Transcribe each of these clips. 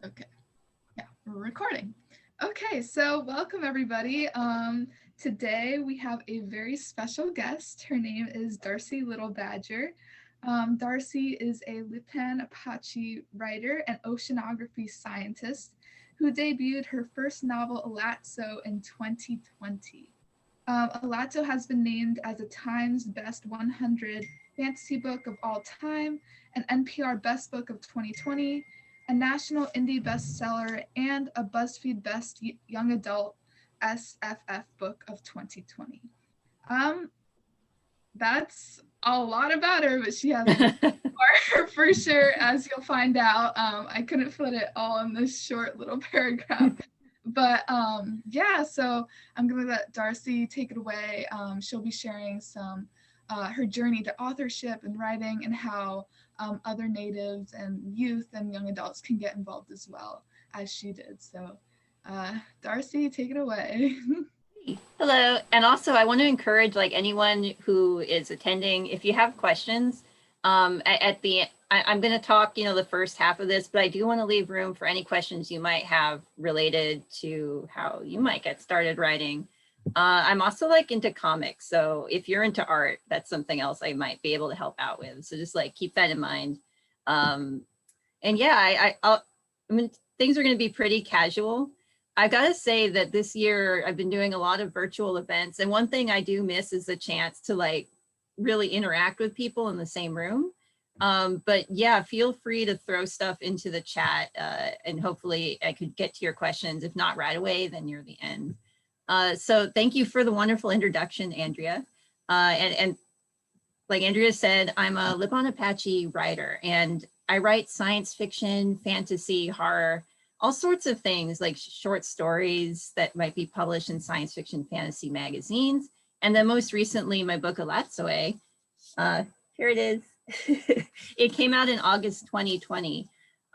Okay, yeah, we're recording. Okay, so welcome everybody. Today we have a very special guest. Her name is Darcie Little Badger. Darcie is a Lipan Apache writer and oceanography scientist who debuted her first novel, Alatso, in 2020. Alatso has been named as a Times Best 100 fantasy book of all time, an NPR Best Book of 2020, a national indie bestseller, and a BuzzFeed Best Young Adult SFF book of 2020. Um, that's a lot about her, but she has more for sure, as you'll find out. I couldn't fit it all in this short little paragraph. But yeah, so I'm gonna let Darcie take it away. She'll be sharing some her journey to authorship and writing, and how other natives and youth and young adults can get involved as well as she did. So Darcie, take it away. Hello. And also I want to encourage like anyone who is attending, if you have questions, I'm going to talk, the first half of this, but I do want to leave room for any questions you might have related to how you might get started writing. I'm also like into comics. So if you're into art, that's something else I might be able to help out with. So just like keep that in mind. And yeah, I mean, things are going to be pretty casual. I got to say that this year I've been doing a lot of virtual events. And one thing I do miss is the chance to like really interact with people in the same room. But yeah, feel free to throw stuff into the chat and hopefully I could get to your questions. If not right away, then near the end. So thank you for the wonderful introduction, Andrea. And like Andrea said, I'm a Lipan Apache writer and I write science fiction, fantasy, horror, all sorts of things like short stories that might be published in science fiction fantasy magazines. And then most recently, my book, Alatsoe, here it is. It came out in August 2020.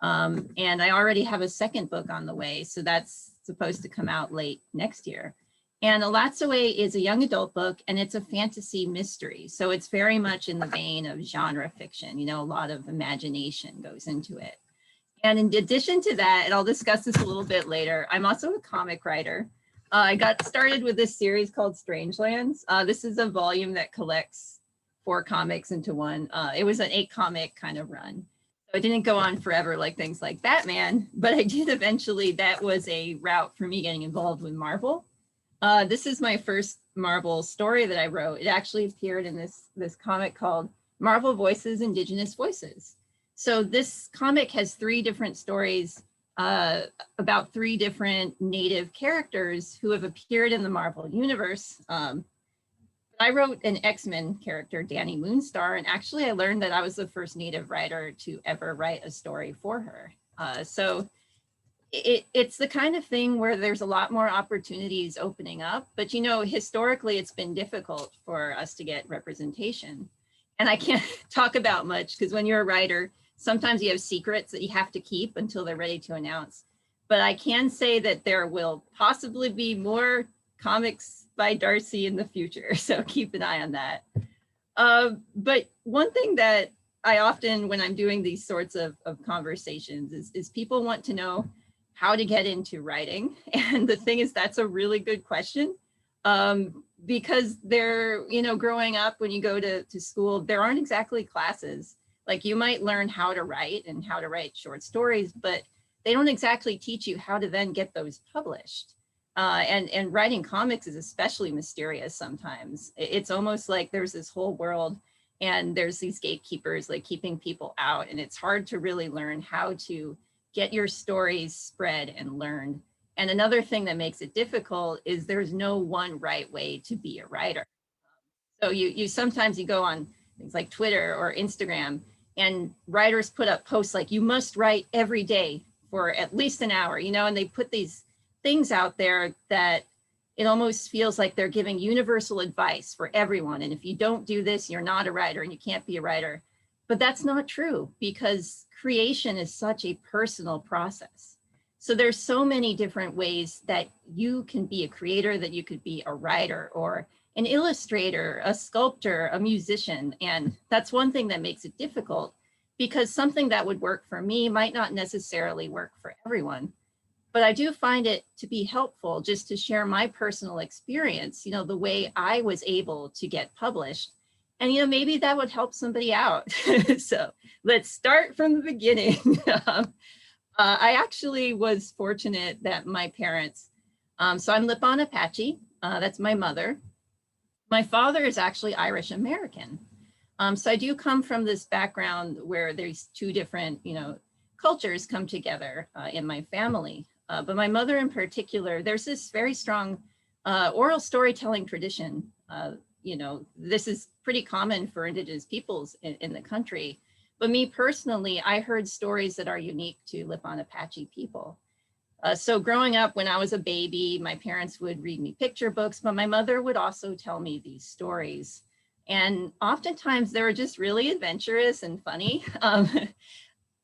And I already have a second book on the way. So that's supposed to come out late next year. And Alatsoe is a young adult book and it's a fantasy mystery. So it's very much in the vein of genre fiction. A lot of imagination goes into it. And in addition to that, and I'll discuss this a little bit later, I'm also a comic writer. I got started with this series called Strangelands. This is a volume that collects 4 comics into one. It was an 8 comic kind of run. So it didn't go on forever like things like Batman, but I did eventually, that was a route for me getting involved with Marvel. This is my first Marvel story that I wrote. It actually appeared in this comic called Marvel Voices, Indigenous Voices. So this comic has 3 different stories about 3 different native characters who have appeared in the Marvel universe. I wrote an X-Men character, Danny Moonstar, and actually I learned that I was the first native writer to ever write a story for her. So it's the kind of thing where there's a lot more opportunities opening up, but historically it's been difficult for us to get representation. And I can't talk about much because when you're a writer, sometimes you have secrets that you have to keep until they're ready to announce. But I can say that there will possibly be more comics by Darcie in the future. So keep an eye on that. But one thing that I often, when I'm doing these sorts of conversations is people want to know how to get into writing. And the thing is, that's a really good question. Because they're, growing up when you go to school, there aren't exactly classes. Like you might learn how to write and how to write short stories, but they don't exactly teach you how to then get those published. And writing comics is especially mysterious sometimes. It's almost like there's this whole world and there's these gatekeepers like keeping people out. And it's hard to really learn how to get your stories spread and learned. And another thing that makes it difficult is there's no one right way to be a writer. So you sometimes you go on things like Twitter or Instagram and writers put up posts like you must write every day for at least an hour, and they put these things out there that it almost feels like they're giving universal advice for everyone. And if you don't do this, you're not a writer and you can't be a writer. But that's not true because creation is such a personal process. So there's so many different ways that you can be a creator, that you could be a writer or an illustrator, a sculptor, a musician. And that's one thing that makes it difficult because something that would work for me might not necessarily work for everyone. But I do find it to be helpful just to share my personal experience, the way I was able to get published. And, maybe that would help somebody out. So let's start from the beginning. I actually was fortunate that my parents, so I'm Lipan Apache, that's my mother. My father is actually Irish American. So I do come from this background where there's two different, cultures come together in my family. But my mother in particular, there's this very strong oral storytelling tradition. This is pretty common for Indigenous peoples in the country. But me personally, I heard stories that are unique to Lipan Apache people. So growing up, when I was a baby, my parents would read me picture books, but my mother would also tell me these stories. And oftentimes they were just really adventurous and funny.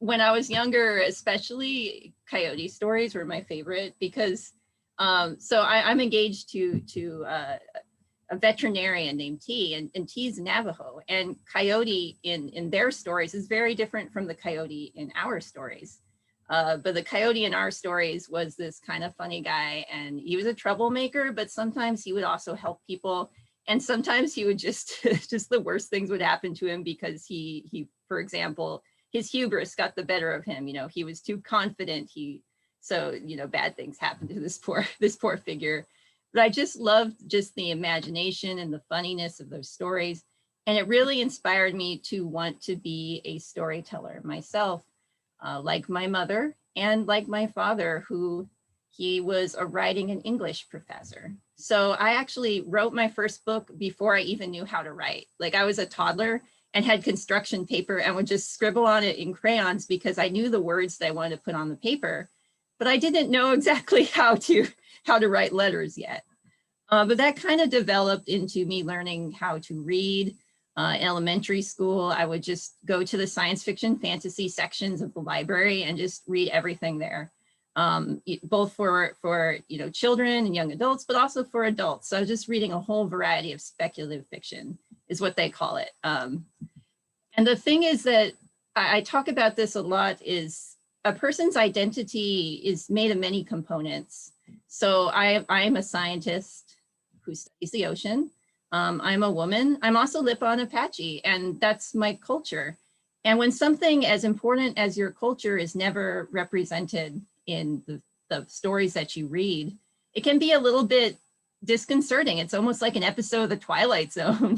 When I was younger, especially coyote stories were my favorite because, so I'm engaged to a veterinarian named T, and T's Navajo, and coyote in their stories is very different from the coyote in our stories. But the coyote in our stories was this kind of funny guy, and he was a troublemaker, but sometimes he would also help people. And sometimes he would just the worst things would happen to him because he, for example, his hubris got the better of him. He was too confident. So bad things happened to this poor figure. But I just loved just the imagination and the funniness of those stories. And it really inspired me to want to be a storyteller myself, like my mother and like my father, who he was a writing and English professor. So I actually wrote my first book before I even knew how to write. Like, I was a toddler and had construction paper and would just scribble on it in crayons because I knew the words that I wanted to put on the paper, but I didn't know exactly how to write letters yet. But that kind of developed into me learning how to read. In elementary school, I would just go to the science fiction fantasy sections of the library and just read everything there, both for children and young adults, but also for adults. So I was just reading a whole variety of speculative fiction, is what they call it. And the thing is that I talk about this a lot, is a person's identity is made of many components. So I'm a scientist who studies the ocean. I'm a woman. I'm also Lipan Apache, and that's my culture. And when something as important as your culture is never represented in the stories that you read, it can be a little bit disconcerting. It's almost like an episode of The Twilight Zone,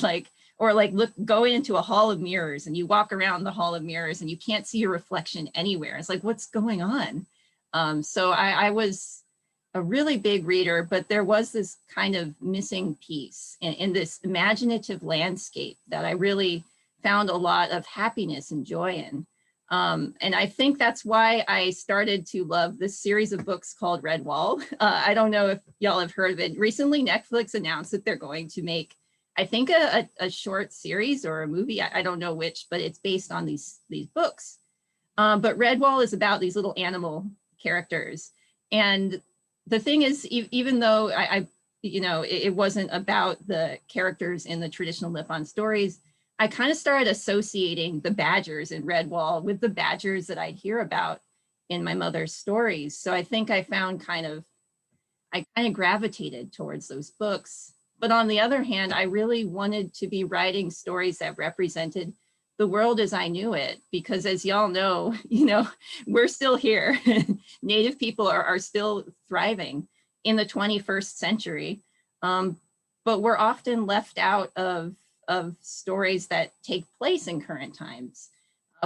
go into a hall of mirrors and you walk around the hall of mirrors and you can't see your reflection anywhere. It's like, what's going on? So I was a really big reader, but there was this kind of missing piece in this imaginative landscape that I really found a lot of happiness and joy in. And I think that's why I started to love this series of books called Redwall. I don't know if y'all have heard of it. Recently, Netflix announced that they're going to make, I think, a short series or a movie. I don't know which, but it's based on these books. But Redwall is about these little animal characters. And the thing is, even though it wasn't about the characters in the traditional Lipan stories, I kind of started associating the badgers in Redwall with the badgers that I'd hear about in my mother's stories. So I think I kind of gravitated towards those books. But on the other hand, I really wanted to be writing stories that represented the world as I knew it, because as y'all know, we're still here. Native people are still thriving in the 21st century. But we're often left out of stories that take place in current times.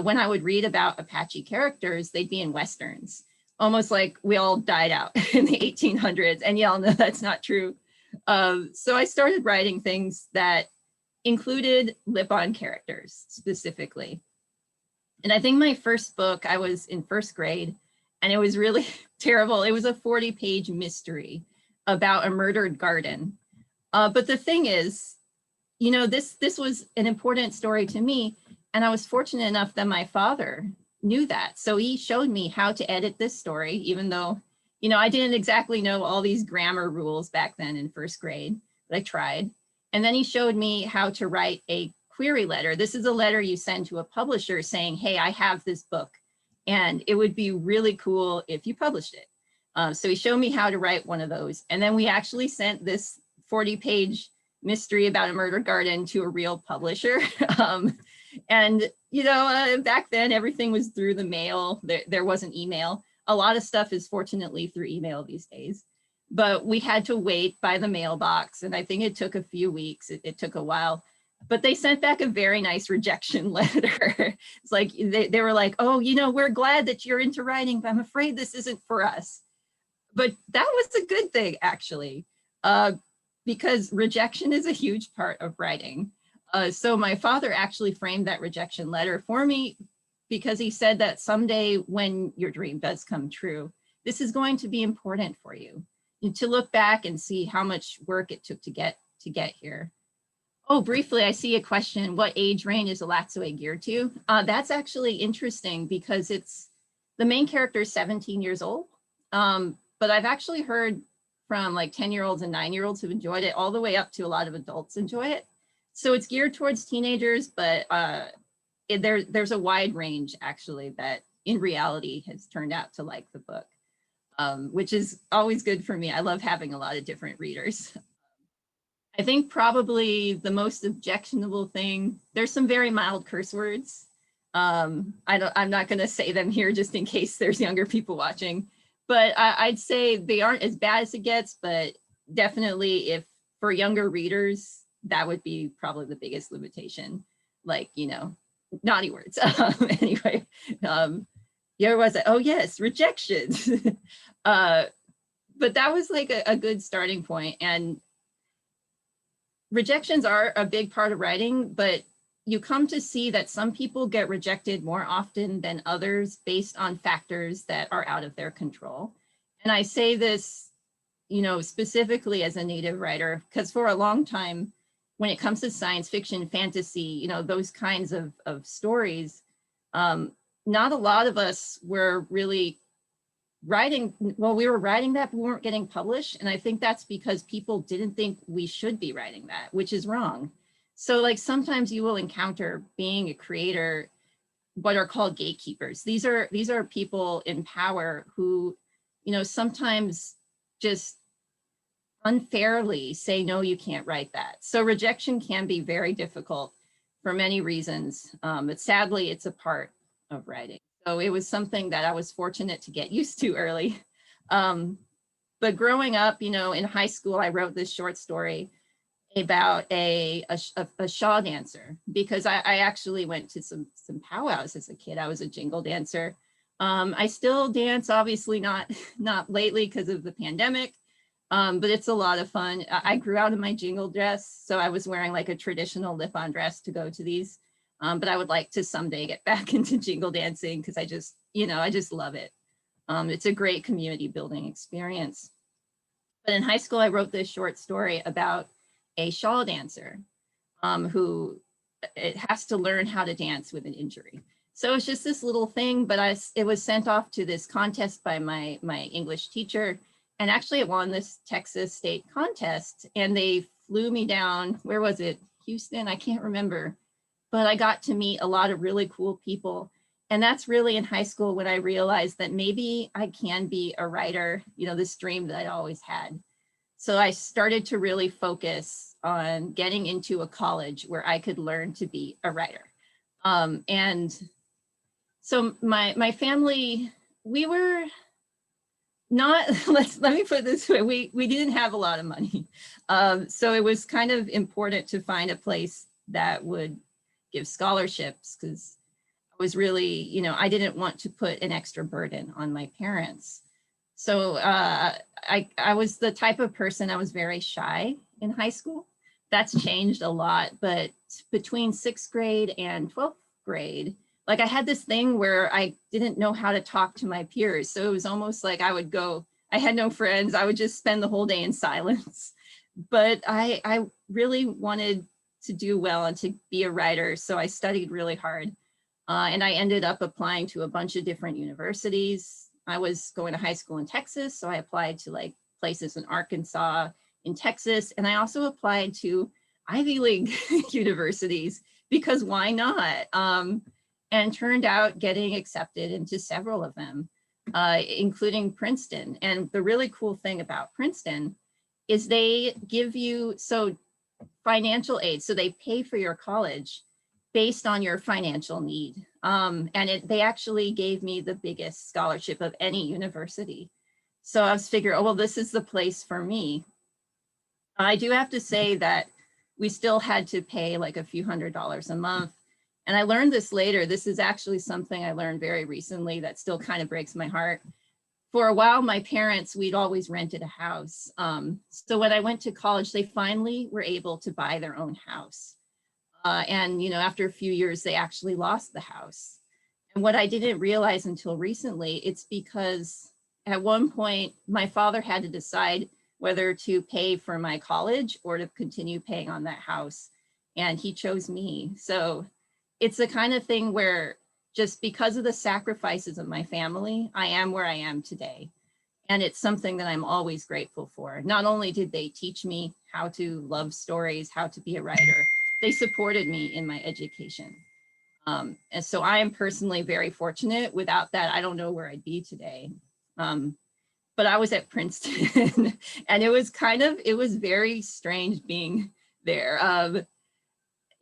When I would read about Apache characters, they'd be in Westerns, almost like we all died out in the 1800s. And y'all know that's not true. So I started writing things that included Lipan characters specifically. And I think my first book, I was in first grade, and it was really terrible. It was a 40-page mystery about a murdered garden. But the thing is, this was an important story to me, and I was fortunate enough that my father knew that. So he showed me how to edit this story, even though, I didn't exactly know all these grammar rules back then in first grade, but I tried. And then he showed me how to write a query letter. This is a letter you send to a publisher saying, hey, I have this book and it would be really cool if you published it. So he showed me how to write one of those. And then we actually sent this 40-page mystery about a murder garden to a real publisher. And, back then everything was through the mail. There wasn't email. A lot of stuff is fortunately through email these days. But we had to wait by the mailbox. And I think it took a few weeks. It took a while. But they sent back a very nice rejection letter. It's like, they were like, oh, we're glad that you're into writing, but I'm afraid this isn't for us. But that was a good thing, actually, because rejection is a huge part of writing. So my father actually framed that rejection letter for me because he said that someday when your dream does come true, this is going to be important for you, and to look back and see how much work it took to get here. Oh, briefly, I see a question. What age range is Alatsue geared to? That's actually interesting because the main character is 17 years old. But I've actually heard from like 10-year-olds and 9-year-olds who've enjoyed it all the way up to a lot of adults enjoy it. So it's geared towards teenagers, but there's a wide range actually that in reality has turned out to like the book, which is always good for me. I love having a lot of different readers. I think probably the most objectionable thing, there's some very mild curse words. I'm not going to say them here just in case there's younger people watching, but I'd say they aren't as bad as it gets, but definitely if for younger readers, that would be probably the biggest limitation, like, naughty words. Anyway, there was, oh yes, rejections. But that was like a good starting point. And rejections are a big part of writing, but you come to see that some people get rejected more often than others based on factors that are out of their control. And I say this, specifically as a Native writer, because for a long time, when it comes to science fiction, fantasy, those kinds of stories, not a lot of us were really writing. Well, we were writing that, but we weren't getting published. And I think that's because people didn't think we should be writing that, which is wrong. So like sometimes you will encounter being a creator, what are called gatekeepers. These are people in power who, sometimes just unfairly say, no, you can't write that. So rejection can be very difficult for many reasons, but sadly it's a part of writing. So it was something that I was fortunate to get used to early. But growing up, in high school, I wrote this short story about a shawl dancer because I actually went to some powwows as a kid. I was a jingle dancer. I still dance, obviously not lately because of the pandemic, but it's a lot of fun. I grew out in my jingle dress, so I was wearing like a traditional lift-on dress to go to these. But I would like to someday get back into jingle dancing because I just love it. It's a great community building experience. But in high school, I wrote this short story about a shawl dancer who it has to learn how to dance with an injury. So it's just this little thing, but it was sent off to this contest by my English teacher. And actually it won this Texas state contest and they flew me down. Where was it? Houston? I can't remember. But I got to meet a lot of really cool people. And that's really in high school when I realized that maybe I can be a writer, this dream that I always had. So I started to really focus on getting into a college where I could learn to be a writer. And so my family, we were not, let me put it this way, we didn't have a lot of money. So it was kind of important to find a place that would give scholarships because I was really, I didn't want to put an extra burden on my parents. So I was the type of person, I was very shy in high school. That's changed a lot, but between 6th grade and 12th grade, like I had this thing where I didn't know how to talk to my peers. So it was almost like I had no friends. I would just spend the whole day in silence. But I really wanted to do well and to be a writer. So I studied really hard. And I ended up applying to a bunch of different universities. I was going to high school in Texas. So I applied to like places in Arkansas, in Texas. And I also applied to Ivy League universities because why not? And turned out getting accepted into several of them, including Princeton. And the really cool thing about Princeton is they give you financial aid. So they pay for your college based on your financial need. They actually gave me the biggest scholarship of any university. So I was figuring, oh, well, this is the place for me. I do have to say that we still had to pay like a few $100s a month. And I learned this later. This is actually something I learned very recently that still kind of breaks my heart. For a while, my parents, we'd always rented a house. So when I went to college, they finally were able to buy their own house. And, after a few years, they actually lost the house. And what I didn't realize until recently, it's because at one point, my father had to decide whether to pay for my college or to continue paying on that house. And he chose me. So it's the kind of thing where just because of the sacrifices of my family, I am where I am today. And it's something that I'm always grateful for. Not only did they teach me how to love stories, how to be a writer, they supported me in my education. And so I am personally very fortunate. Without that, I don't know where I'd be today. But I was at Princeton and it was very strange being there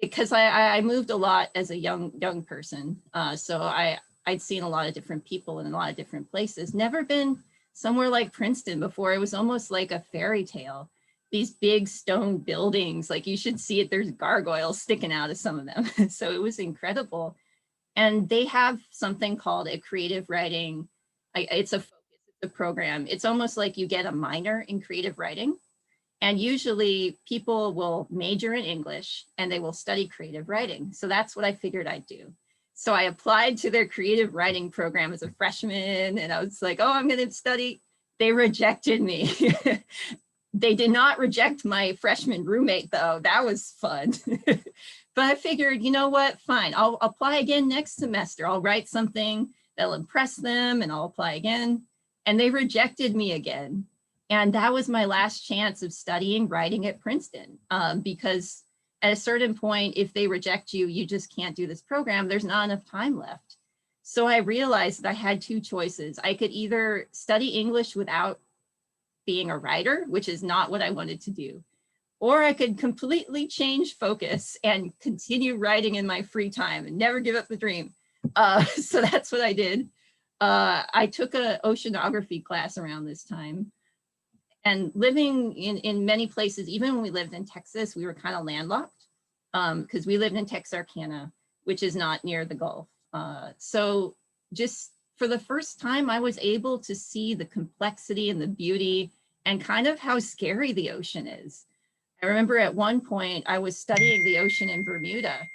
because I moved a lot as a young person. So I'd seen a lot of different people in a lot of different places, never been somewhere like Princeton before. It was almost like a fairy tale. These big stone buildings, like you should see it, there's gargoyles sticking out of some of them. So it was incredible. And they have something called a creative writing. It's a program. It's almost like you get a minor in creative writing. And usually people will major in English and they will study creative writing. So that's what I figured I'd do. So I applied to their creative writing program as a freshman and I was like, oh, I'm going to study. They rejected me. They did not reject my freshman roommate though. That was fun. But I figured, you know what, fine, I'll apply again next semester. I'll write something that'll impress them and I'll apply again. And they rejected me again. And that was my last chance of studying writing at Princeton, because at a certain point, if they reject you, you just can't do this program. There's not enough time left. So I realized that I had two choices. I could either study English without being a writer, which is not what I wanted to do, or I could completely change focus and continue writing in my free time and never give up the dream. So that's what I did. I took an oceanography class around this time. And living in many places, even when we lived in Texas, we were kind of landlocked because we lived in Texarkana, which is not near the Gulf. So just for the first time, I was able to see the complexity and the beauty and kind of how scary the ocean is. I remember at one point, I was studying the ocean in Bermuda,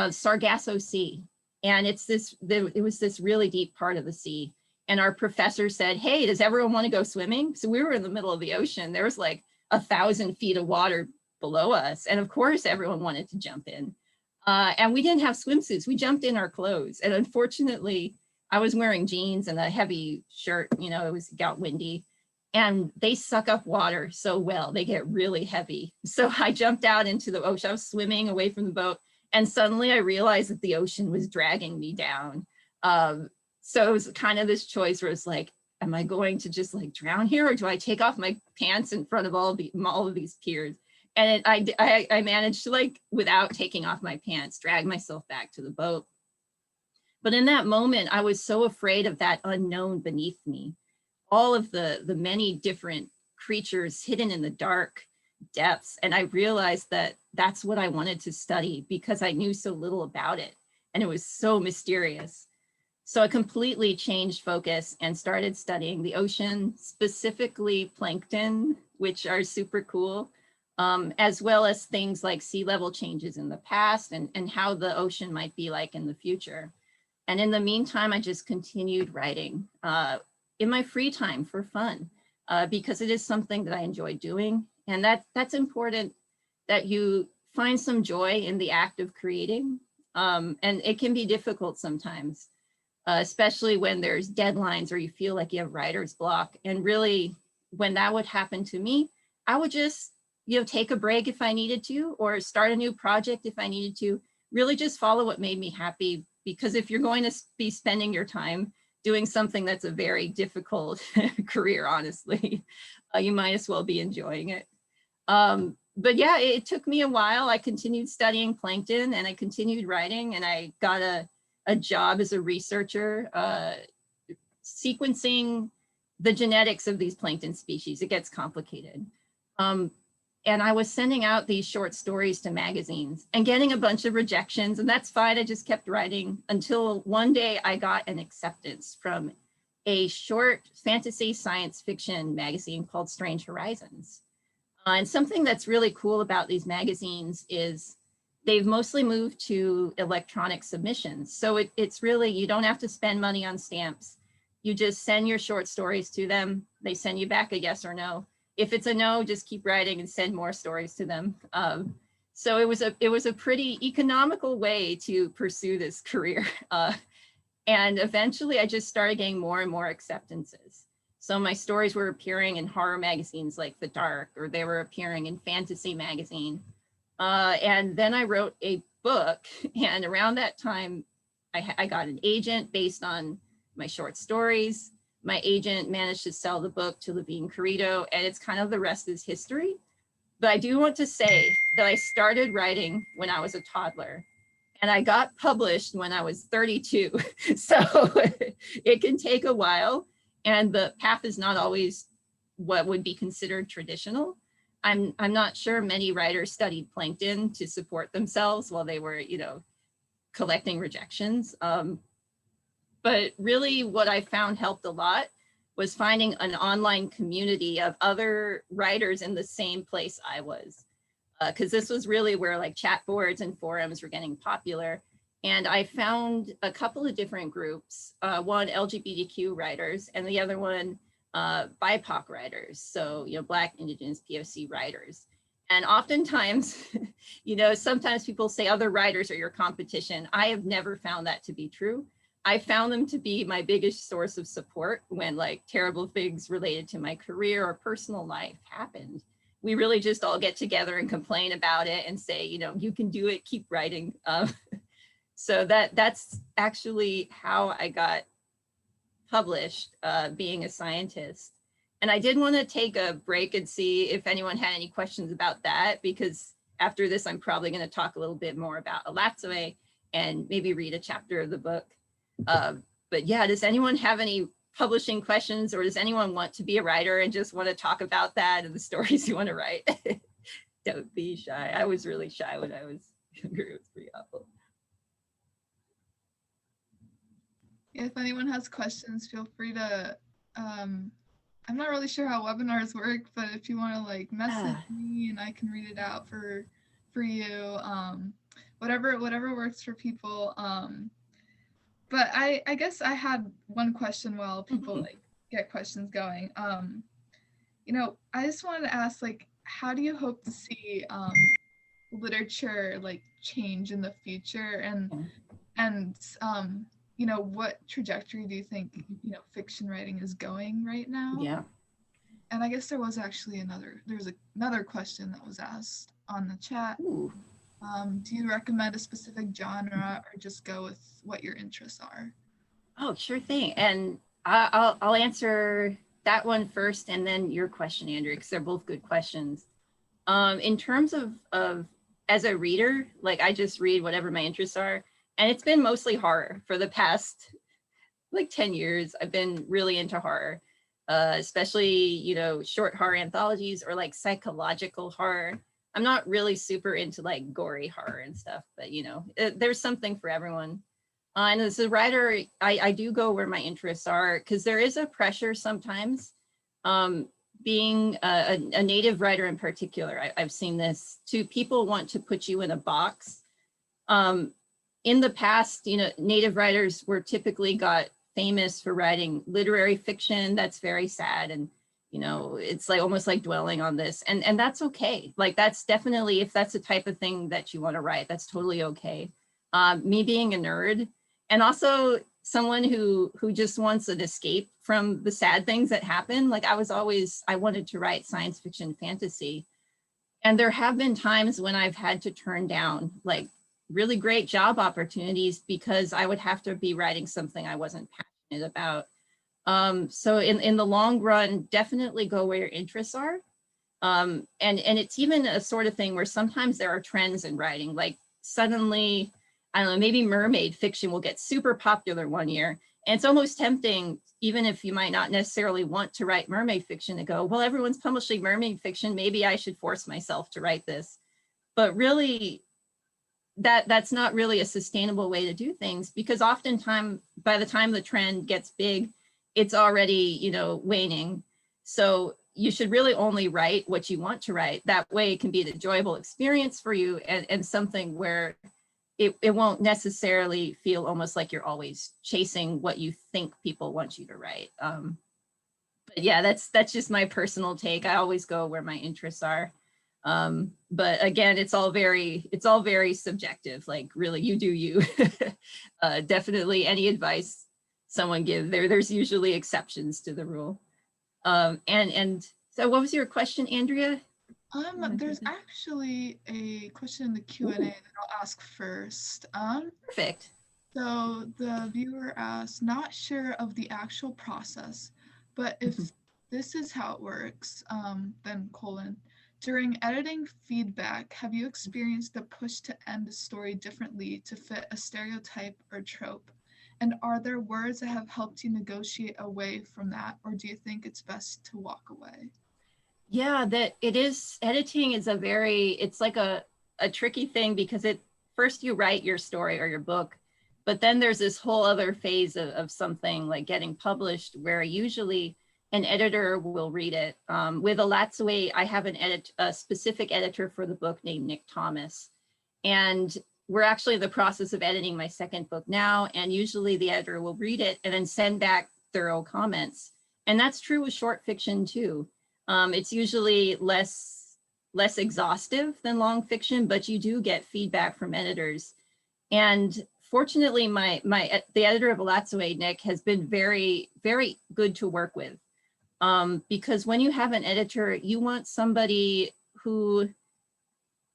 Sargasso Sea. And it was this really deep part of the sea. And our professor said, hey, does everyone want to go swimming? So we were in the middle of the ocean. There was like 1,000 feet of water below us. And of course, everyone wanted to jump in. And we didn't have swimsuits. We jumped in our clothes. And unfortunately, I was wearing jeans and a heavy shirt. It got windy. And they suck up water so well. They get really heavy. So I jumped out into the ocean. I was swimming away from the boat. And suddenly I realized that the ocean was dragging me down. So it was kind of this choice where it's like, am I going to just like drown here, or do I take off my pants in front of all of these peers? And I managed to, like, without taking off my pants, drag myself back to the boat. But in that moment, I was so afraid of that unknown beneath me. All of the many different creatures hidden in the dark depths. And I realized that that's what I wanted to study because I knew so little about it. And it was so mysterious. So I completely changed focus and started studying the ocean, specifically plankton, which are super cool, as well as things like sea level changes in the past and how the ocean might be like in the future. And in the meantime, I just continued writing in my free time for fun, because it is something that I enjoy doing. And that's important, that you find some joy in the act of creating. And it can be difficult sometimes. Especially when there's deadlines or you feel like you have writer's block. And really, when that would happen to me, I would just take a break if I needed to, or start a new project if I needed to. Really just follow what made me happy, because if you're going to be spending your time doing something that's a very difficult career, honestly, you might as well be enjoying it. But yeah, it took me a while. I continued studying plankton and I continued writing, and I got a job as a researcher sequencing the genetics of these plankton species. It gets complicated. And I was sending out these short stories to magazines and getting a bunch of rejections, and that's fine. I just kept writing until one day I got an acceptance from a short fantasy science fiction magazine called Strange Horizons. And something that's really cool about these magazines is they've mostly moved to electronic submissions. So it's really, you don't have to spend money on stamps. You just send your short stories to them. They send you back a yes or no. If it's a no, just keep writing and send more stories to them. So it was a pretty economical way to pursue this career. And eventually I just started getting more and more acceptances. So my stories were appearing in horror magazines like The Dark, or they were appearing in fantasy magazine. And then I wrote a book, and around that time, I got an agent based on my short stories. My agent managed to sell the book to Levine Carito, and it's kind of the rest is history. But I do want to say that I started writing when I was a toddler, and I got published when I was 32. So it can take a while, and the path is not always what would be considered traditional. I'm not sure many writers studied plankton to support themselves while they were, collecting rejections. But really what I found helped a lot was finding an online community of other writers in the same place I was. Because this was really where like chat boards and forums were getting popular. And I found a couple of different groups, one LGBTQ writers and the other one BIPOC writers. So, Black, Indigenous, POC writers. And oftentimes, sometimes people say other writers are your competition. I have never found that to be true. I found them to be my biggest source of support when like terrible things related to my career or personal life happened. We really just all get together and complain about it and say, you can do it, keep writing. So that's actually how I got published, being a scientist. And I did want to take a break and see if anyone had any questions about that, because after this, I'm probably going to talk a little bit more about Alatsue and maybe read a chapter of the book. But yeah, does anyone have any publishing questions, or does anyone want to be a writer and just want to talk about that and the stories you want to write? Don't be shy. I was really shy when I was younger. It was pretty awful. Yeah, if anyone has questions, feel free to, I'm not really sure how webinars work, but if you want to like message me and I can read it out for you, whatever works for people. But I guess I had one question while people like get questions going. I just wanted to ask, like, how do you hope to see literature like change in the future, and what trajectory do you think fiction writing is going right now? Yeah. And I guess there was actually another question that was asked on the chat. Ooh. Do you recommend a specific genre, or just go with what your interests are? Oh, sure thing. And I'll answer that one first, and then your question, Andrew, because they're both good questions. In terms of as a reader, like I just read whatever my interests are, and it's been mostly horror for the past like 10 years. I've been really into horror, especially short horror anthologies or like psychological horror. I'm not really super into like gory horror and stuff, but there's something for everyone. And as a writer, I do go where my interests are, because there is a pressure sometimes, being a Native writer in particular. I've seen this too. People want to put you in a box. In the past, Native writers were typically got famous for writing literary fiction that's very sad, and it's like almost like dwelling on this, and that's okay. Like that's definitely, if that's the type of thing that you want to write, that's totally okay. Me being a nerd, and also someone who just wants an escape from the sad things that happen. Like I wanted to write science fiction fantasy, And there have been times when I've had to turn down like really great job opportunities because I would have to be writing something I wasn't passionate about. So in the long run, definitely go where your interests are. And it's even a sort of thing where sometimes there are trends in writing, like suddenly, I don't know, maybe mermaid fiction will get super popular one year. And it's almost tempting, even if you might not necessarily want to write mermaid fiction, to go, well, everyone's publishing mermaid fiction, maybe I should force myself to write this. But really, that's not really a sustainable way to do things, because oftentimes by the time the trend gets big, it's already, you know, waning. So you should really only write what you want to write. That way it can be an enjoyable experience for you, and something where it won't necessarily feel almost like you're always chasing what you think people want you to write. But yeah, that's just my personal take. I always go where my interests are. But again, it's all very subjective. Like, really, you do you. Definitely any advice someone gives, there's usually exceptions to the rule. And so what was your question, Andrea? There's actually a question in the Q&A that I'll ask first. Perfect. So the viewer asked, not sure of the actual process, but if this is how it works, then : during editing feedback, have you experienced the push to end a story differently to fit a stereotype or trope? And are there words that have helped you negotiate away from that, or do you think it's best to walk away? Yeah, that it is. Editing is it's like a tricky thing, because first you write your story or your book, but then there's this whole other phase of something like getting published, where usually an editor will read it. With Alatsue, I have a specific editor for the book named Nick Thomas. And we're actually in the process of editing my second book now. And usually the editor will read it and then send back thorough comments. And that's true with short fiction too. It's usually less exhaustive than long fiction, but you do get feedback from editors. And fortunately, the editor of Alatsue, Nick, has been very, very good to work with. Because when you have an editor, you want somebody who,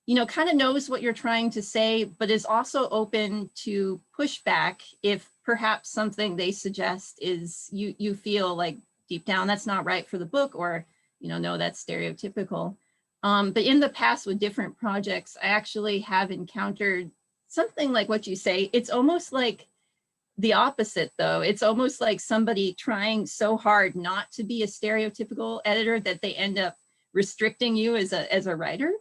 you know, kind of knows what you're trying to say, but is also open to pushback if perhaps something they suggest is you feel like deep down that's not right for the book, or, you know, no, that's stereotypical. But in the past with different projects, I actually have encountered something like what you say. It's almost like the opposite, though. It's almost like somebody trying so hard not to be a stereotypical editor that they end up restricting you as a writer.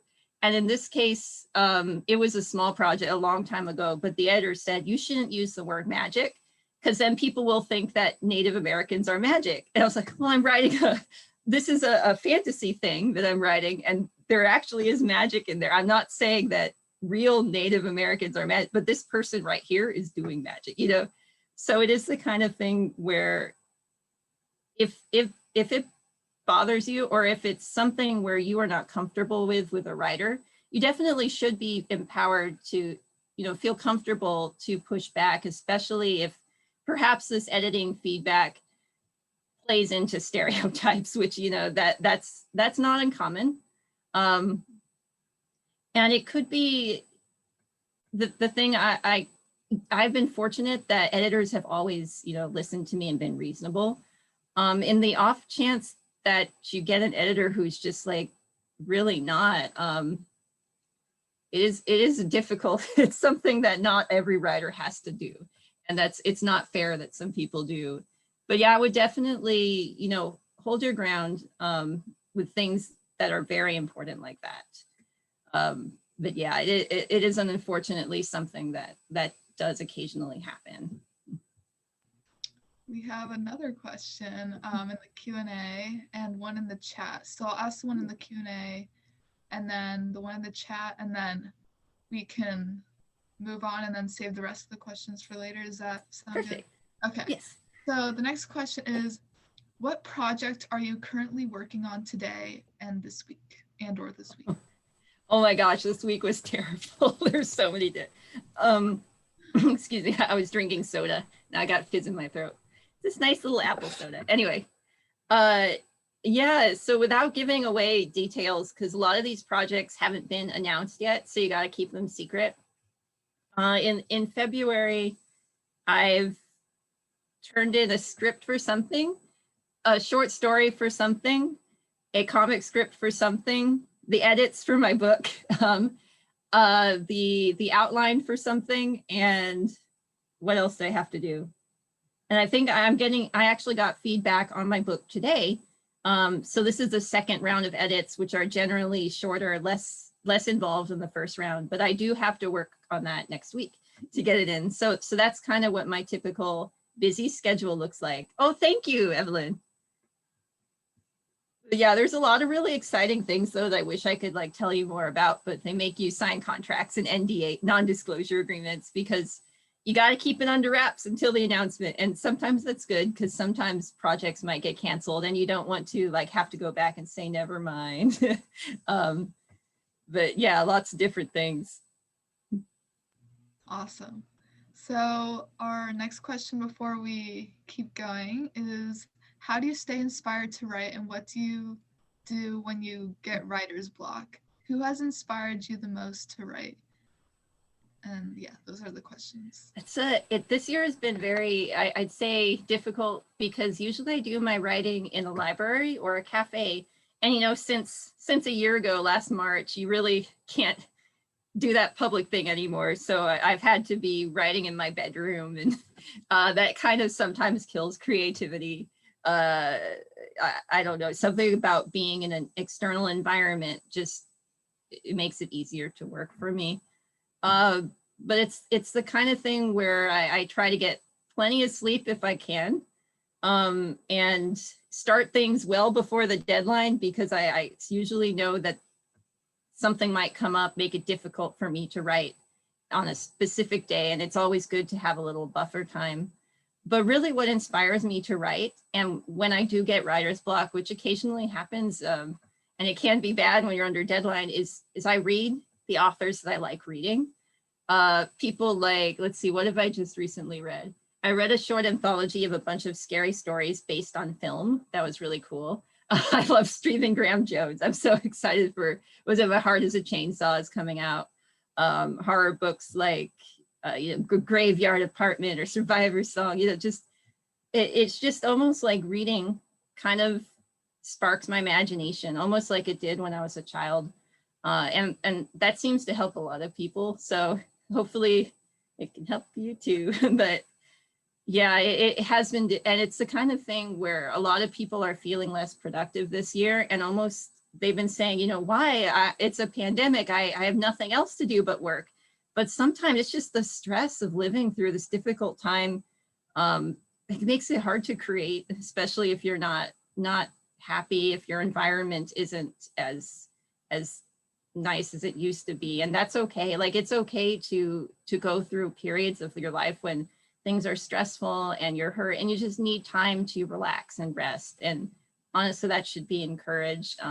And in this case, it was a small project a long time ago, but the editor said, you shouldn't use the word magic, because then people will think that Native Americans are magic. And I was like, well, I'm writing this is a fantasy thing that I'm writing, and there actually is magic in there. I'm not saying that real Native Americans are magic, but this person right here is doing magic, you know? So it is the kind of thing where if it bothers you, or if it's something where you are not comfortable with a writer, you definitely should be empowered to, you know, feel comfortable to push back, especially if perhaps this editing feedback plays into stereotypes, which, you know, that's not uncommon. And it could be the thing. I've been fortunate that editors have always, you know, listened to me and been reasonable. In the off chance that you get an editor who's just like really not, it is difficult. It's something that not every writer has to do, and it's not fair that some people do. But yeah, I would definitely, you know, hold your ground with things that are very important like that. But yeah, it is unfortunately something that does occasionally happen. We have another question in the Q&A and one in the chat. So I'll ask the one in the Q&A and then the one in the chat, and then we can move on and then save the rest of the questions for later. Does that sound Perfect. Good? Okay. Yes. So the next question is, what project are you currently working on today and this week, or this week? Oh my gosh, this week was terrible. There's so many. Excuse me, I was drinking soda. Now I got fizz in my throat. This nice little apple soda. Anyway, Yeah, so without giving away details, because a lot of these projects haven't been announced yet, so you got to keep them secret. In February, I've turned in a script for something, a short story for something, a comic script for something, the edits for my book, the outline for something, and what else do I have to do? And I think I actually got feedback on my book today. So this is the second round of edits, which are generally shorter, less involved in the first round, but I do have to work on that next week to get it in. So that's kind of what my typical busy schedule looks like. Oh, thank you, Evelyn. Yeah, there's a lot of really exciting things though that I wish I could like tell you more about, but they make you sign contracts and NDA, non-disclosure agreements, because you got to keep it under wraps until the announcement. And sometimes that's good because sometimes projects might get canceled and you don't want to like have to go back and say, never mind. But yeah, lots of different things. Awesome. So our next question before we keep going is, how do you stay inspired to write, and what do you do when you get writer's block? Who has inspired you the most to write? And yeah, those are the questions. This year has been very, I'd say, difficult because usually I do my writing in a library or a cafe. And you know, since a year ago, last March, you really can't do that public thing anymore. So I've had to be writing in my bedroom, and that kind of sometimes kills creativity. I don't know, something about being in an external environment just, it makes it easier to work for me. But it's the kind of thing where I try to get plenty of sleep if I can, and start things well before the deadline, because I usually know that something might come up, make it difficult for me to write on a specific day. And it's always good to have a little buffer time. But really what inspires me to write, and when I do get writer's block, which occasionally happens, and it can be bad when you're under deadline, is I read the authors that I like reading. People like, let's see, what have I just recently read? I read a short anthology of a bunch of scary stories based on film. That was really cool. I love Stephen Graham Jones. I'm so excited for, was it My Heart is a Chainsaw is coming out. Horror books like Graveyard Apartment or Survivor's Song, just, it's just almost like reading kind of sparks my imagination, almost like it did when I was a child. And that seems to help a lot of people. So hopefully it can help you too. But yeah, it has been, and it's the kind of thing where a lot of people are feeling less productive this year, and almost they've been saying, why? It's a pandemic. I have nothing else to do but work. But sometimes it's just the stress of living through this difficult time. It makes it hard to create, especially if you're not happy, if your environment isn't as nice as it used to be. And that's okay. Like, it's okay to go through periods of your life when things are stressful and you're hurt and you just need time to relax and rest. And honestly, that should be encouraged.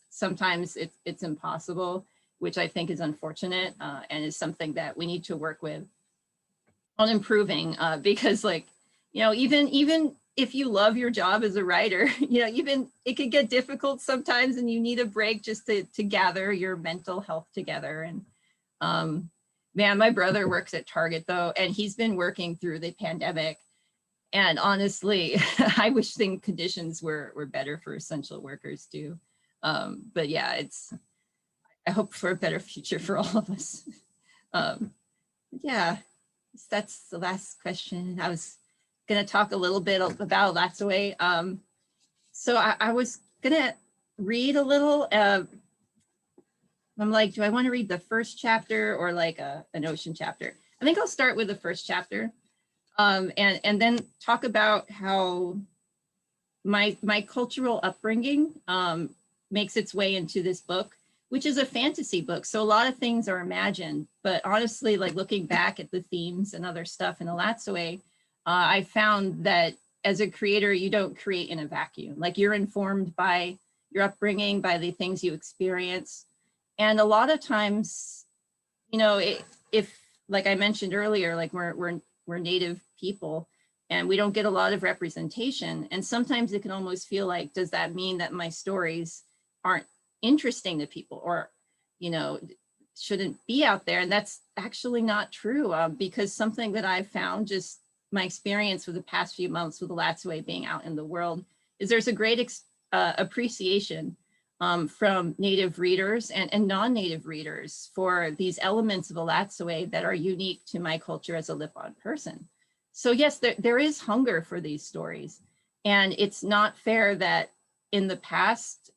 Sometimes it's impossible, which I think is unfortunate, and is something that we need to work with on improving, because even if you love your job as a writer, even it could get difficult sometimes and you need a break just to gather your mental health together. And man, my brother works at Target though, and he's been working through the pandemic. And honestly, I wish conditions were better for essential workers too. But yeah, I hope for a better future for all of us. Yeah, that's the last question. I was going to talk a little bit about That's Away. So I was going to read a little. I'm like, do I want to read the first chapter or like an ocean chapter? I think I'll start with the first chapter, and then talk about how my cultural upbringing makes its way into this book, which is a fantasy book. So a lot of things are imagined, but honestly, like looking back at the themes and other stuff in Alatsaway, I found that as a creator, you don't create in a vacuum. Like, you're informed by your upbringing, by the things you experience. And a lot of times, if like I mentioned earlier, like we're Native people, and we don't get a lot of representation. And sometimes it can almost feel like, does that mean that my stories aren't interesting to people, or, you know, shouldn't be out there? And that's actually not true, because something that I've found, just my experience for the past few months with the Latsaway being out in the world, is there's a great appreciation from Native readers and non-Native readers for these elements of the Latsaway that are unique to my culture as a Lippon person. So yes, there is hunger for these stories. And it's not fair that in the past,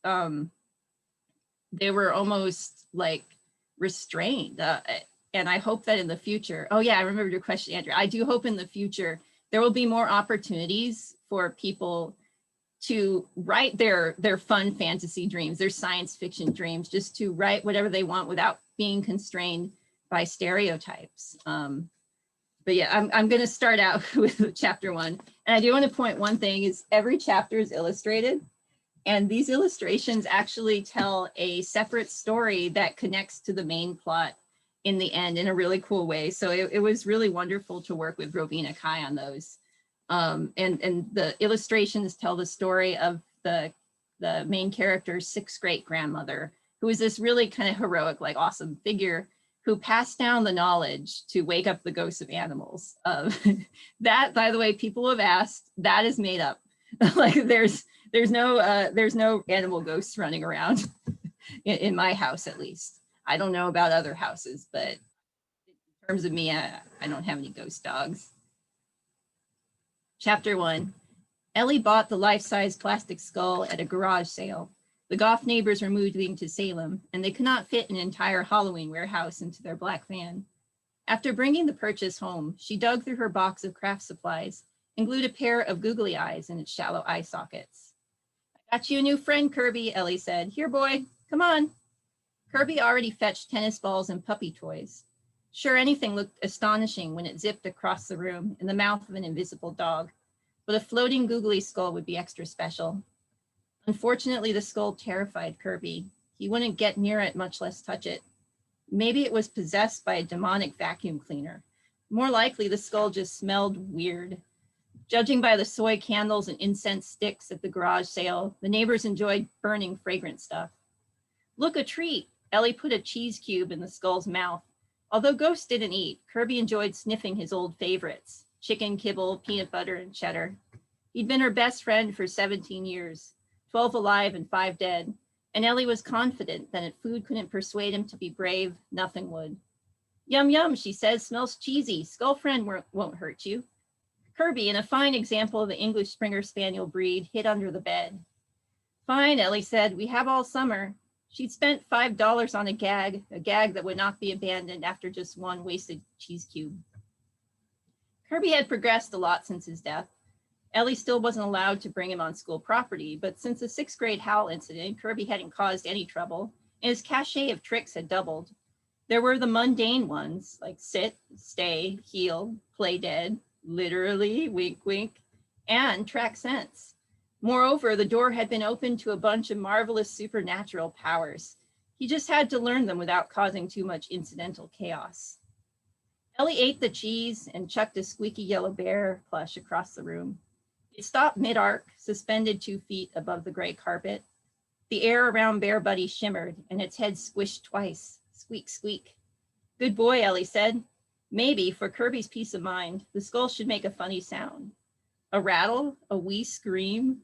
they were almost like restrained. And I hope that in the future, oh yeah, I remember your question, Andrew. I do hope in the future, there will be more opportunities for people to write their fun fantasy dreams, their science fiction dreams, just to write whatever they want without being constrained by stereotypes. But yeah, I'm going to start out with chapter 1. And I do want to point one thing is every chapter is illustrated. And these illustrations actually tell a separate story that connects to the main plot in the end in a really cool way. So it was really wonderful to work with Rowena Kai on those. And the illustrations tell the story of the main character's 6th great grandmother, who is this really kind of heroic, like awesome figure who passed down the knowledge to wake up the ghosts of animals. That, by the way, people have asked, that is made up. Like there's no animal ghosts running around in my house, at least. I don't know about other houses, but in terms of me, I don't have any ghost dogs. Chapter 1. Ellie bought the life-size plastic skull at a garage sale. The Goff neighbors were moving to Salem, and they could not fit an entire Halloween warehouse into their black van. After bringing the purchase home, she dug through her box of craft supplies and glued a pair of googly eyes in its shallow eye sockets. "I got you a new friend, Kirby," Ellie said. "Here, boy, come on." Kirby already fetched tennis balls and puppy toys. Sure, anything looked astonishing when it zipped across the room in the mouth of an invisible dog, but a floating googly skull would be extra special. Unfortunately, the skull terrified Kirby. He wouldn't get near it, much less touch it. Maybe it was possessed by a demonic vacuum cleaner. More likely, the skull just smelled weird. Judging by the soy candles and incense sticks at the garage sale, the neighbors enjoyed burning fragrant stuff. "Look, a treat." Ellie put a cheese cube in the skull's mouth. Although Ghost didn't eat, Kirby enjoyed sniffing his old favorites: chicken kibble, peanut butter, and cheddar. He'd been her best friend for 17 years, 12 alive and 5 dead, and Ellie was confident that if food couldn't persuade him to be brave, nothing would. "Yum, yum," she says, "smells cheesy. Skull friend won't hurt you." Kirby, in a fine example of the English Springer Spaniel breed, hid under the bed. "Fine," Ellie said, "we have all summer." She'd spent $5 on a gag that would not be abandoned after just one wasted cheese cube. Kirby had progressed a lot since his death. Ellie still wasn't allowed to bring him on school property, but since the 6th grade howl incident, Kirby hadn't caused any trouble, and his cachet of tricks had doubled. There were the mundane ones, like sit, stay, heal, play dead, literally, wink, wink, and track sense. Moreover, the door had been opened to a bunch of marvelous supernatural powers. He just had to learn them without causing too much incidental chaos. Ellie ate the cheese and chucked a squeaky yellow bear plush across the room. It stopped mid-arc, suspended 2 feet above the gray carpet. The air around Bear Buddy shimmered, and its head squished twice. Squeak, squeak. "Good boy," Ellie said. Maybe, for Kirby's peace of mind, the skull should make a funny sound. A rattle? A wee scream?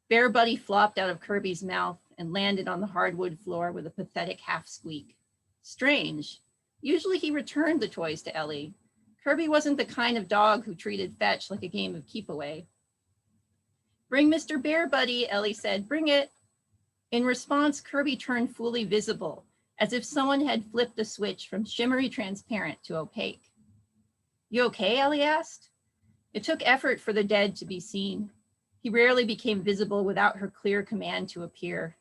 Bear Buddy flopped out of Kirby's mouth and landed on the hardwood floor with a pathetic half squeak. Strange. Usually he returned the toys to Ellie. Kirby wasn't the kind of dog who treated fetch like a game of keep away. "Bring Mr. Bear Buddy," Ellie said. "Bring it." In response, Kirby turned fully visible, as if someone had flipped a switch from shimmery transparent to opaque. "You okay?" Ellie asked. It took effort for the dead to be seen. He rarely became visible without her clear command to appear.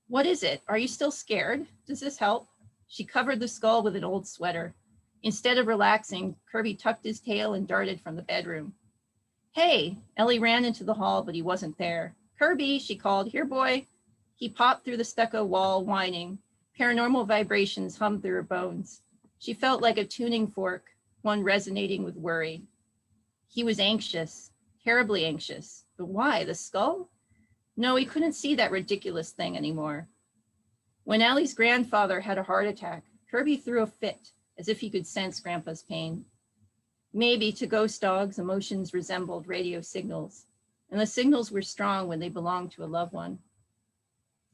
"What is it? Are you still scared? Does this help?" She covered the skull with an old sweater. Instead of relaxing, Kirby tucked his tail and darted from the bedroom. "Hey!" Ellie ran into the hall, but he wasn't there. "Kirby," she called. "Here, boy." He popped through the stucco wall, whining. Paranormal vibrations hummed through her bones. She felt like a tuning fork, one resonating with worry. He was anxious, terribly anxious. But why? The skull? No, he couldn't see that ridiculous thing anymore. When Ellie's grandfather had a heart attack, Kirby threw a fit, as if he could sense Grandpa's pain. Maybe to ghost dogs, emotions resembled radio signals, and the signals were strong when they belonged to a loved one.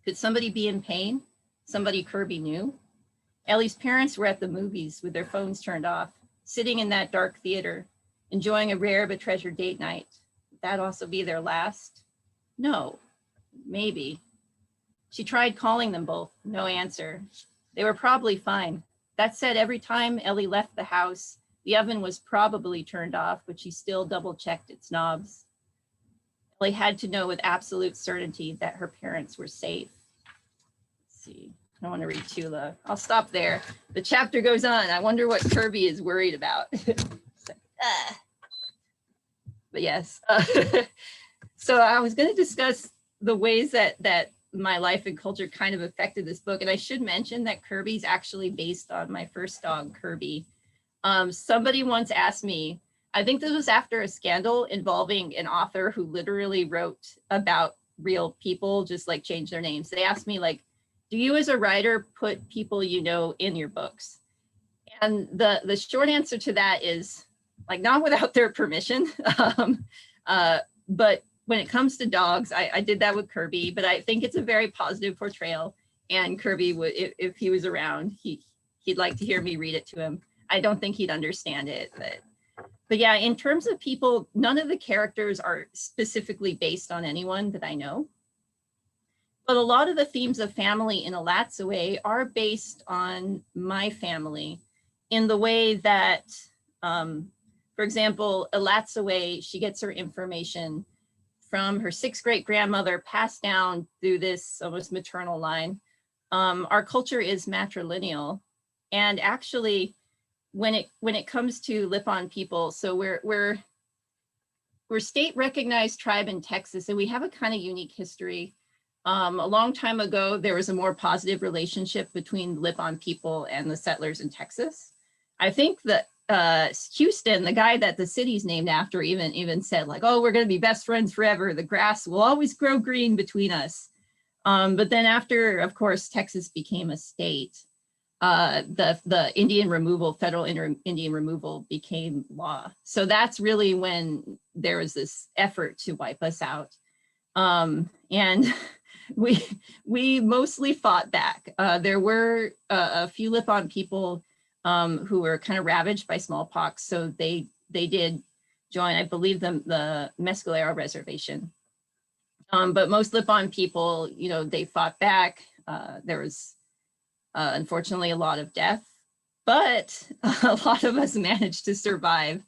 Could somebody be in pain? Somebody Kirby knew? Ellie's parents were at the movies with their phones turned off, sitting in that dark theater, enjoying a rare but treasured date night. Would that also be their last? No, maybe. She tried calling them both, no answer. They were probably fine. That said, every time Ellie left the house, the oven was probably turned off, but she still double-checked its knobs. Ellie had to know with absolute certainty that her parents were safe. Let's see, I don't want to read too long. I'll stop there. The chapter goes on. I wonder what Kirby is worried about. But yes. So I was going to discuss the ways that my life and culture kind of affected this book. And I should mention that Kirby's actually based on my first dog, Kirby. Somebody once asked me, I think this was after a scandal involving an author who literally wrote about real people, just like changed their names. They asked me, like, do you as a writer put people you know in your books? And the short answer to that is, like, not without their permission. But when it comes to dogs, I did that with Kirby, but I think it's a very positive portrayal. And Kirby would, if he was around, he'd like to hear me read it to him. I don't think he'd understand it, but yeah, in terms of people, none of the characters are specifically based on anyone that I know. But a lot of the themes of family in Alatsaway are based on my family in the way that, for example, Alatsaway, she gets her information from her sixth great grandmother passed down through this almost maternal line. Our culture is matrilineal. And actually, when it comes to Lipan people, so we're state recognized tribe in Texas, and we have a kind of unique history. A long time ago, there was a more positive relationship between Lipan people and the settlers in Texas. I think that Houston, the guy that the city's named after, even said, like, oh, we're going to be best friends forever. The grass will always grow green between us. But then after, of course, Texas became a state, the Indian removal, federal Indian removal became law. So that's really when there was this effort to wipe us out. And we mostly fought back. There were a few Lipan people who were kind of ravaged by smallpox. So they did join, I believe, the Mescalero Reservation. But most Lipan people, you know, they fought back. There was unfortunately a lot of death, but a lot of us managed to survive.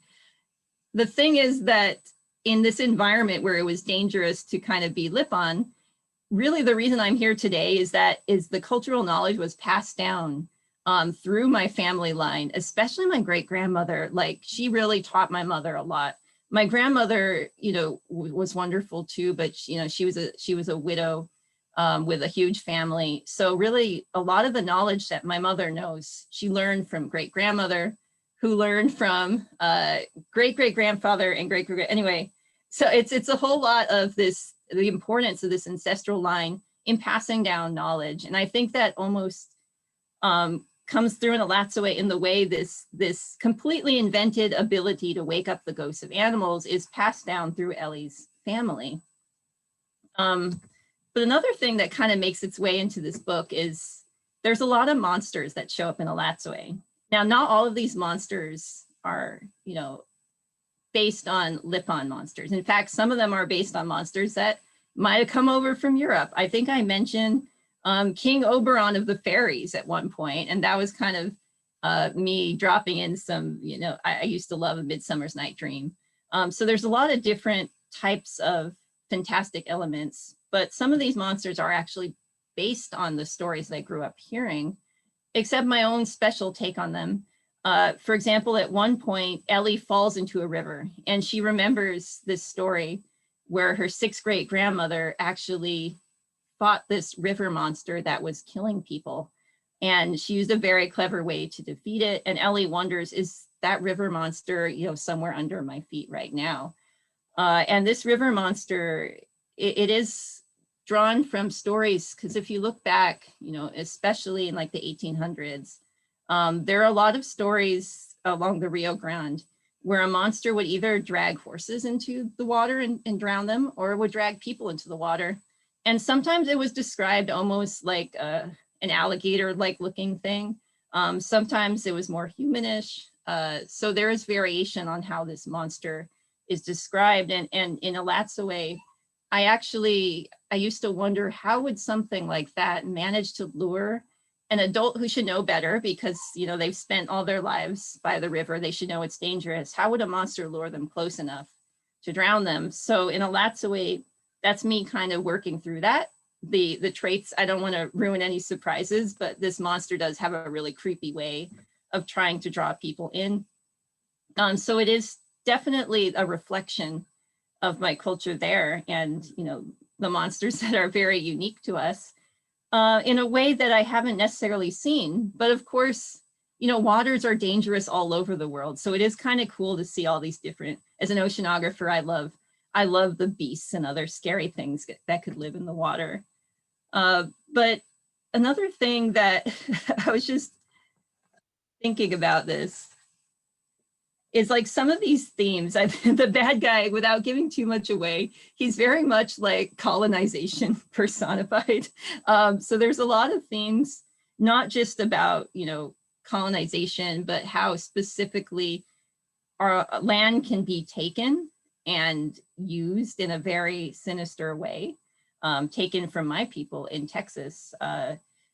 The thing is that in this environment where it was dangerous to kind of be Lipan, really the reason I'm here today is the cultural knowledge was passed down through my family line, especially my great grandmother. Like, she really taught my mother a lot. My grandmother, you know, was wonderful too, but you know, she was a widow with a huge family. So really a lot of the knowledge that my mother knows, she learned from great grandmother, who learned from great great grandfather and great great. Anyway, so it's a whole lot of this, the importance of this ancestral line in passing down knowledge. And I think that almost comes through in Alatsaway in the way this completely invented ability to wake up the ghosts of animals is passed down through Ellie's family. But another thing that kind of makes its way into this book is there's a lot of monsters that show up in Alatsaway. Now, not all of these monsters are, you know, based on Lipan monsters. In fact, some of them are based on monsters that might have come over from Europe. I think I mentioned King Oberon of the fairies at one point, and that was kind of me dropping in some, you know, I used to love A Midsummer's Night Dream. So there's a lot of different types of fantastic elements, but some of these monsters are actually based on the stories that I grew up hearing, except my own special take on them. For example, at one point, Ellie falls into a river and she remembers this story where her sixth great grandmother actually fought this river monster that was killing people. And she used a very clever way to defeat it. And Ellie wonders, is that river monster, you know, somewhere under my feet right now. And this river monster, it is drawn from stories, because if you look back, you know, especially in like the 1800s, there are a lot of stories along the Rio Grande where a monster would either drag horses into the water and drown them, or would drag people into the water. And sometimes it was described almost like an alligator-like looking thing. Sometimes it was more humanish. So there is variation on how this monster is described. And in Alatsaway, I used to wonder, how would something like that manage to lure an adult who should know better, because, you know, they've spent all their lives by the river, they should know it's dangerous. How would a monster lure them close enough to drown them? So in Alatsaway, that's me kind of working through that. The traits, I don't want to ruin any surprises, but this monster does have a really creepy way of trying to draw people in. So it is definitely a reflection of my culture there, and, you know, the monsters that are very unique to us in a way that I haven't necessarily seen. But of course, you know, waters are dangerous all over the world. So it is kind of cool to see all these different, as an oceanographer, I love the beasts and other scary things that could live in the water. But another thing that I was just thinking about this is, like, some of these themes, the bad guy, without giving too much away, he's very much like colonization personified. So there's a lot of themes, not just about, you know, colonization, but how specifically our land can be taken and used in a very sinister way, taken from my people in Texas.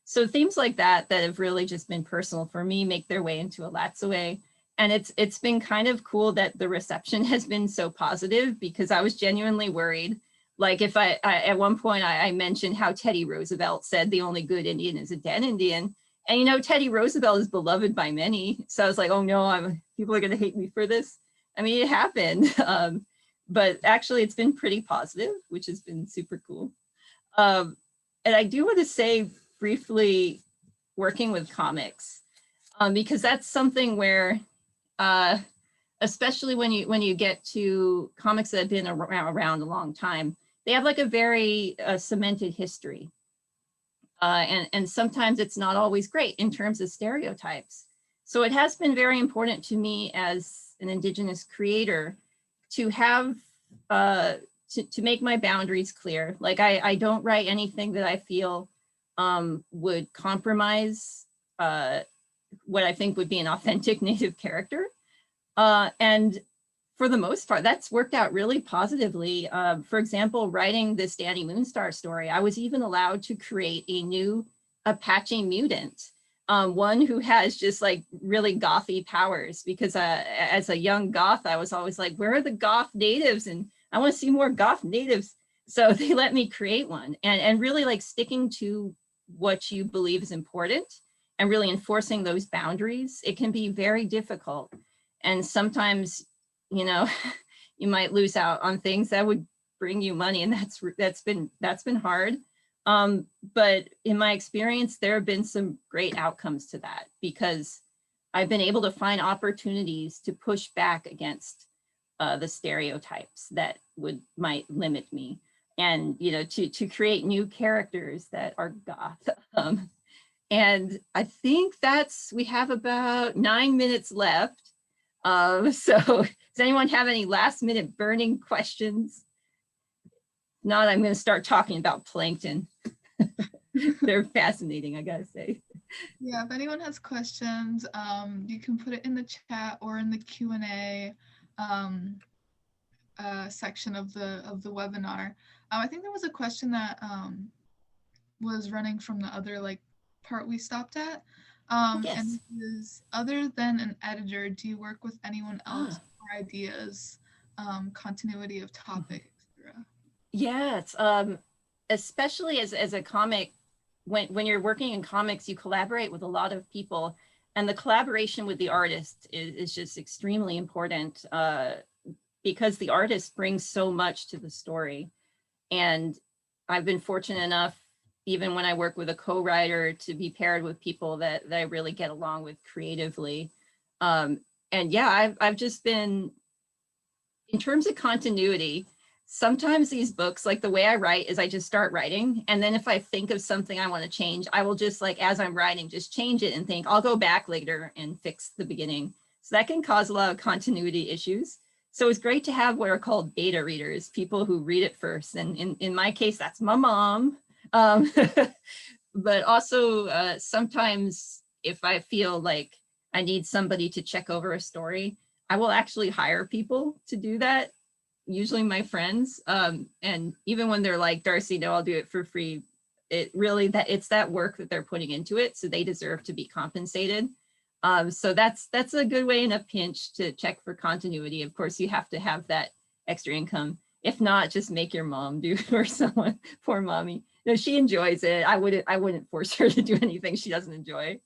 So themes like that have really just been personal for me make their way into Alatsaway. And it's been kind of cool that the reception has been so positive, because I was genuinely worried. Like, if I at one point I mentioned how Teddy Roosevelt said the only good Indian is a dead Indian. And, you know, Teddy Roosevelt is beloved by many. So I was like, oh no, people are going to hate me for this. I mean, it happened. But actually it's been pretty positive, which has been super cool. And I do want to say briefly, working with comics, because that's something where, especially when you get to comics that have been around a long time, they have like a very cemented history. And sometimes it's not always great in terms of stereotypes. So it has been very important to me as an Indigenous creator to have, to make my boundaries clear. Like, I don't write anything that I feel would compromise what I think would be an authentic Native character. And for the most part, that's worked out really positively. For example, writing this Danny Moonstar story, I was even allowed to create a new Apache mutant, one who has just like really gothy powers, because as a young goth, I was always like, where are the goth natives? And I want to see more goth natives. So they let me create one, and really, like, sticking to what you believe is important and really enforcing those boundaries. It can be very difficult. And sometimes, you know, you might lose out on things that would bring you money, and that's been hard. But in my experience, there have been some great outcomes to that, because I've been able to find opportunities to push back against the stereotypes that might limit me, and, you know, to create new characters that are goth. And I think we have about 9 minutes left. So does anyone have any last minute burning questions? Not, I'm going to start talking about plankton. They're fascinating, I gotta say. Yeah, if anyone has questions, you can put it in the chat or in the Q&A section of the webinar. I think there was a question that was running from the other part we stopped at. Yes. And it is, other than an editor, do you work with anyone else for ideas, continuity of topic, etc.? Yes, especially as a comic, when you're working in comics, you collaborate with a lot of people, and the collaboration with the artist is just extremely important, because the artist brings so much to the story. And I've been fortunate enough, even when I work with a co-writer, to be paired with people that I really get along with creatively. yeah, I've just been, in terms of continuity, sometimes these books, like the way I write is I just start writing. And then if I think of something I want to change, I will just like, as I'm writing, just change it and think I'll go back later and fix the beginning. So that can cause a lot of continuity issues. So it's great to have what are called beta readers, people who read it first. And in my case, that's my mom. But also sometimes if I feel like I need somebody to check over a story, I will actually hire people to do that, usually my friends. And even when they're like, Darcie, no, I'll do it for free. It really, that it's that work that they're putting into it. So they deserve to be compensated. So that's a good way in a pinch to check for continuity. Of course, you have to have that extra income. If not, just make your mom do it or someone, poor mommy. No, she enjoys it. I wouldn't force her to do anything she doesn't enjoy.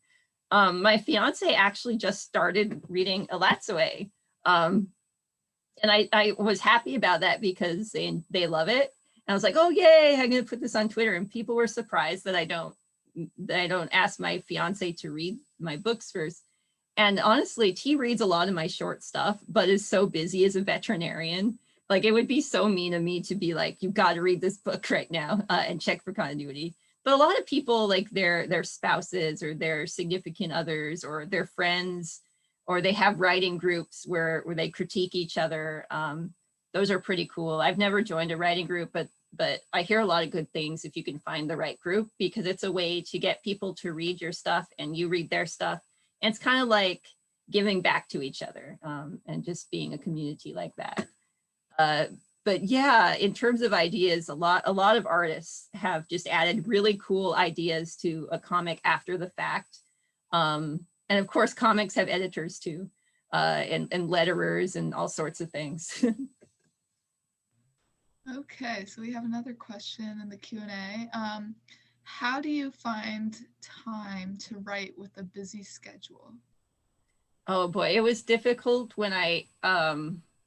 My fiance actually just started reading Elatsue. And I was happy about that because they love it. And I was like, oh, yay, I'm going to put this on Twitter. And people were surprised that I don't ask my fiance to read my books first. And honestly, T reads a lot of my short stuff, but is so busy as a veterinarian. Like it would be so mean of me to be like, you've got to read this book right now and check for continuity. But a lot of people, like their spouses or their significant others or their friends, or they have writing groups where they critique each other. Those are pretty cool. I've never joined a writing group, but I hear a lot of good things if you can find the right group, because it's a way to get people to read your stuff and you read their stuff. And it's kind of like giving back to each other and just being a community like that. But yeah, in terms of ideas, a lot of artists have just added really cool ideas to a comic after the fact. And of course, comics have editors too, and letterers and all sorts of things. Okay, so we have another question in the Q&A. How do you find time to write with a busy schedule? Oh boy, it was difficult when I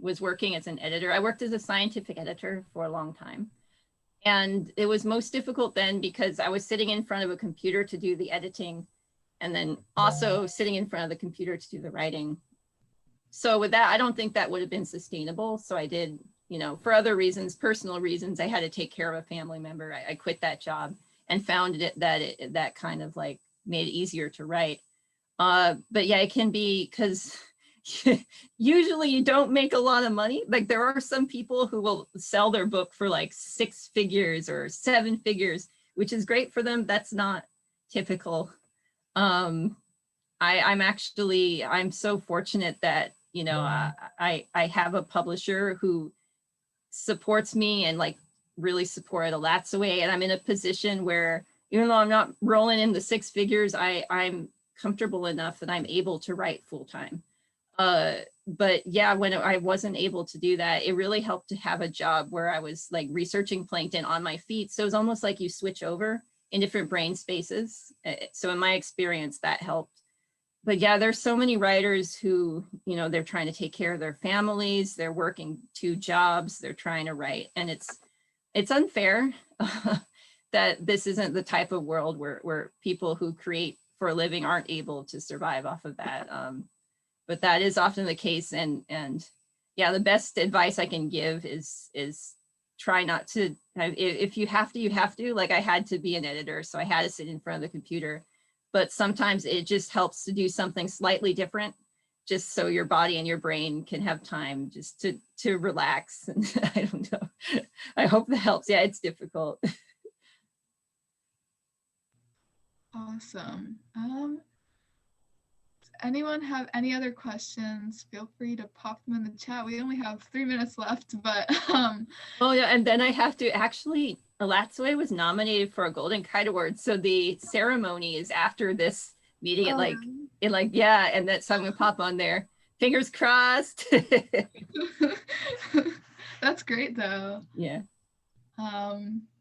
was working as an editor. I worked as a scientific editor for a long time. And it was most difficult then because I was sitting in front of a computer to do the editing, and then also sitting in front of the computer to do the writing. So with that, I don't think that would have been sustainable. So I did, for other reasons, personal reasons, I had to take care of a family member. I quit that job and found that kind of like made it easier to write. But yeah, it can be because usually you don't make a lot of money. Like there are some people who will sell their book for like 6 figures or 7 figures, which is great for them. That's not typical. I'm so fortunate that, I have a publisher who supports me and like really support Elatsue. And I'm in a position where even though I'm not rolling in the 6 figures, I'm comfortable enough that I'm able to write full time. But yeah, when I wasn't able to do that, it really helped to have a job where I was like researching plankton on my feet. So it's almost like you switch over in different brain spaces. So in my experience, that helped. But yeah, there's so many writers who, they're trying to take care of their families, they're working 2 jobs, they're trying to write. And it's unfair that this isn't the type of world where people who create for a living aren't able to survive off of that. But that is often the case. And yeah, the best advice I can give is try not to, if you have to, you have to. Like I had to be an editor, so I had to sit in front of the computer. But sometimes it just helps to do something slightly different, just so your body and your brain can have time just to relax. And I don't know. I hope that helps. Yeah, it's difficult. Awesome. Anyone have any other questions? Feel free to pop them in the chat. We only have 3 minutes left, but Oh yeah, and then I have to actually, Elatsue was nominated for a Golden Kite Award. So the ceremony is after this meeting yeah, and that song will pop on there. Fingers crossed. That's great though. Yeah.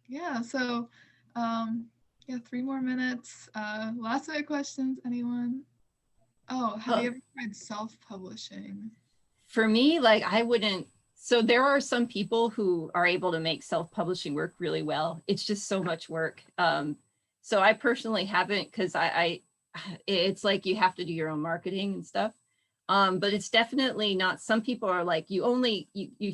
Yeah, so yeah, 3 more minutes. Last minute questions, anyone? Oh, have you ever tried self-publishing? For me, like I wouldn't, so there are some people who are able to make self-publishing work really well. It's just so much work. So I personally haven't, because it's like you have to do your own marketing and stuff. But it's definitely not. Some people are like, you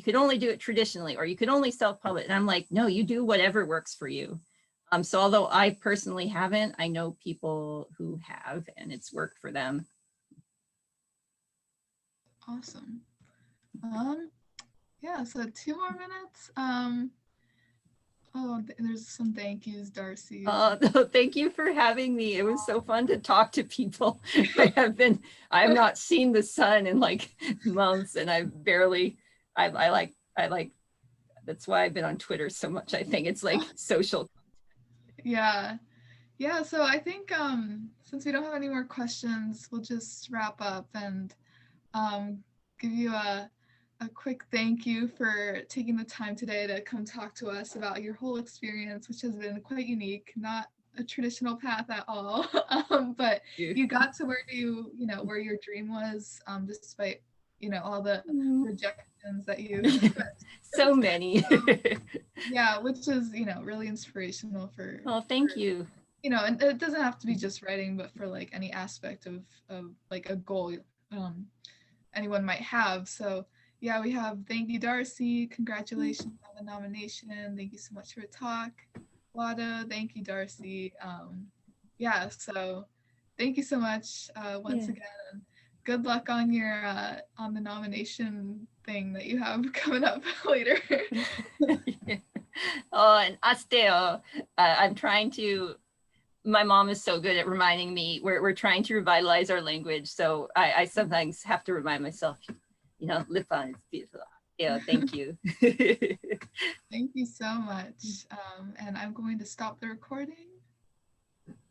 could only do it traditionally, or you could only self-publish. And I'm like, no, you do whatever works for you. So although I personally haven't, I know people who have, and it's worked for them. Awesome. Yeah, so 2 more minutes. Oh, there's some thank yous, Darcie. No, thank you for having me. It was so fun to talk to people. I have not seen the sun in like months, and I like, that's why I've been on Twitter so much. I think it's like social. Yeah. Yeah, so I think since we don't have any more questions, we'll just wrap up and give you a quick thank you for taking the time today to come talk to us about your whole experience, which has been quite unique, not a traditional path at all. But you got to where where your dream was, despite, all the rejections that you so many. Yeah, which is, really inspirational for thank you. And it doesn't have to be just writing, but for like any aspect of like a goal anyone might have. So yeah, we have thank you, Darcie. Congratulations on the nomination. Thank you so much for the talk. Wada, thank you, Darcie. Yeah, so thank you so much once again. Good luck on your on the nomination thing that you have coming up later. Oh, and Asteo, I'm trying to. My mom is so good at reminding me we're trying to revitalize our language. So I sometimes have to remind myself, Lipan is beautiful. Yeah, thank you. Thank you so much. And I'm going to stop the recording.